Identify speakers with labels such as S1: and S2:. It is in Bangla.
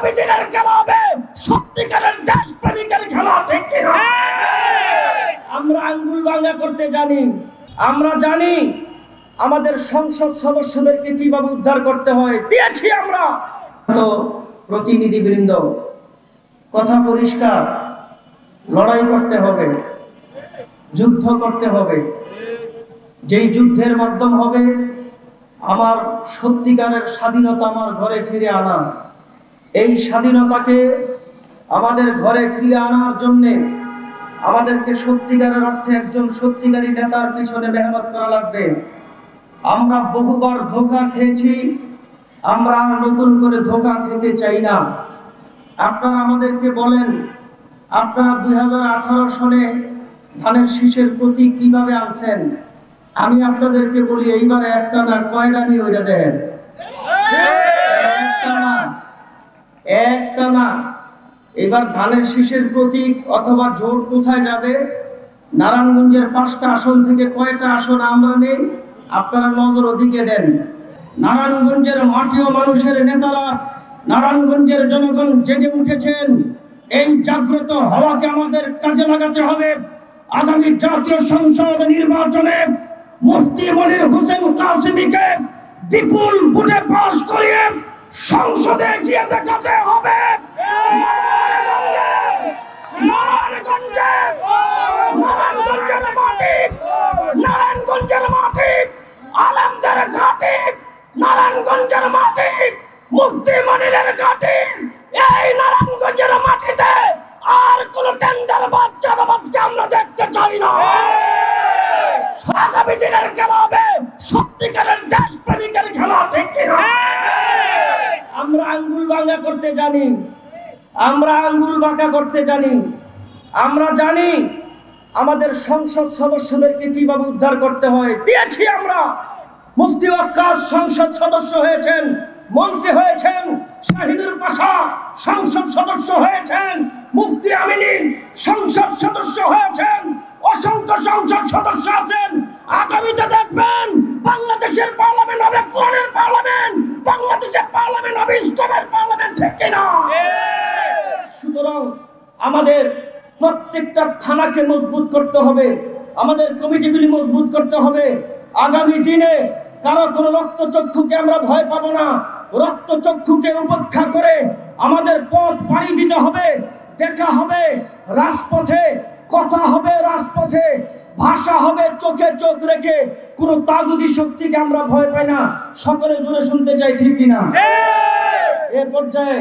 S1: আগামী দিনের খেলা হবে সত্যিকারের দেশপ্রেমিকের খেলা, ঠিক কিনা? আমরা আঙ্গুল ভাঙা করতে জানি, আমরা জানি আমাদের সংসদ সদস্যদেরকে কিভাবে উদ্ধার করতে হয়, দিয়েছি আমরা। তো প্রতিনিধিবৃন্দ, কথা পরিষ্কার, লড়াই করতে হবে, যুদ্ধ করতে হবে। যেই যুদ্ধের মাধ্যম হবে আমার সত্যিকারের স্বাধীনতা আমার ঘরে ফিরে আনা। এই স্বাধীনতাকে আমাদের ঘরে ফিরে আনার জন্য আমাদেরকে সত্যিকারের অর্থে একজন সত্যিকারী নেতার পিছনে মেহনত করা লাগবে। আমরা বহুবার ধোঁকা খেয়েছি, আমরা আর নতুন করে ধোঁকা খেতে চাই না। আপনারা আমাদেরকে বলেন, আপনারা 2018 সনে ধানের শীষের প্রতীক কিভাবে আনছেন? আমি আপনাদেরকে বলি, এইবার একটা না কয়টা নিয়ে ওইটা দেখেন, একটা না। এবার ধানের শীষের প্রতীক অথবা জোট কোথায় যাবে? নারায়ণগঞ্জের 5টা আসন থেকে কয়টা আসন আমরা নেই? আপনারা নজর ওদিকে দেন। নারায়ণগঞ্জের মাটি ও মানুষের নেতারা, নারায়ণগঞ্জের জনগণ জেগে উঠেছেন। এই জাগ্রত হওয়াকে আমাদের কাজে লাগাতে হবে। আগামী জাতীয় সংসদ নির্বাচনে মুফতি মনির হোসেন কাসেমীকে বিপুল ভোটে পাস করিয়ে সংসদে গিয়ে দেখাতে হবে নারায়ণগঞ্জের মাটি, আলেমদের ঘাঁটি, নারায়ণগঞ্জের মাটি, মুফতি মনিরের ঘাঁটি। এই নারায়ণগঞ্জের মাটিতে আর কোন টেন্ডার বাচ্চাকে আমরা দেখতে চাই না। আগামী দিনের খেলা হবে সত্যিকারের দেশপ্রেমিকের খেলা, ঠিক কিনা? আমরা আঙ্গুল ভাঙা করতে জানি, আমরা আঙ্গুল বাঁকা করতে জানি। আমরা জানি আমাদের সংসদ সদস্যদেরকে কিভাবে উদ্ধার করতে হয়, দিয়েছি আমরা। মুফতি ওয়াক্কাস সংসদ সদস্য হয়েছেন, মন্ত্রী হয়েছেন, শাহিনুর পাশা সংসদ সদস্য হয়েছেন, মুফতি আমিনীন সংসদ সদস্য হয়েছেন, অসংখ্য সংসদ সদস্য আছেন। আগামীতে দেখবেন বাংলাদেশের পার্লামেন্ট হবে কোরআনের পার্লামেন্ট, বাংলাদেশের পার্লামেন্ট হবে ইসলামের পার্লামেন্ট, ঠিক কিনা? সুতরাং আমাদের প্রত্যেকটা থানাকে মজবুত করতে হবে, আমাদের কমিটিগুলি মজবুত করতে হবে। আগামী দিনে কারো কোনো রক্তচক্ষুকে আমরা ভয় পাবো না। রক্তচক্ষুকে উপেক্ষা করে আমাদের পথ পাড়ি দিতে হবে। দেখা হবে রাজপথে, কথা হবে রাজপথে, ভাষা হবে চোখে চোখ রেখে। কোনো তাগুদি শক্তিকে আমরা ভয় পাই না। সকলে জোরে শুনতে চাই, ঠিক কিনা? এ পর্যায়ে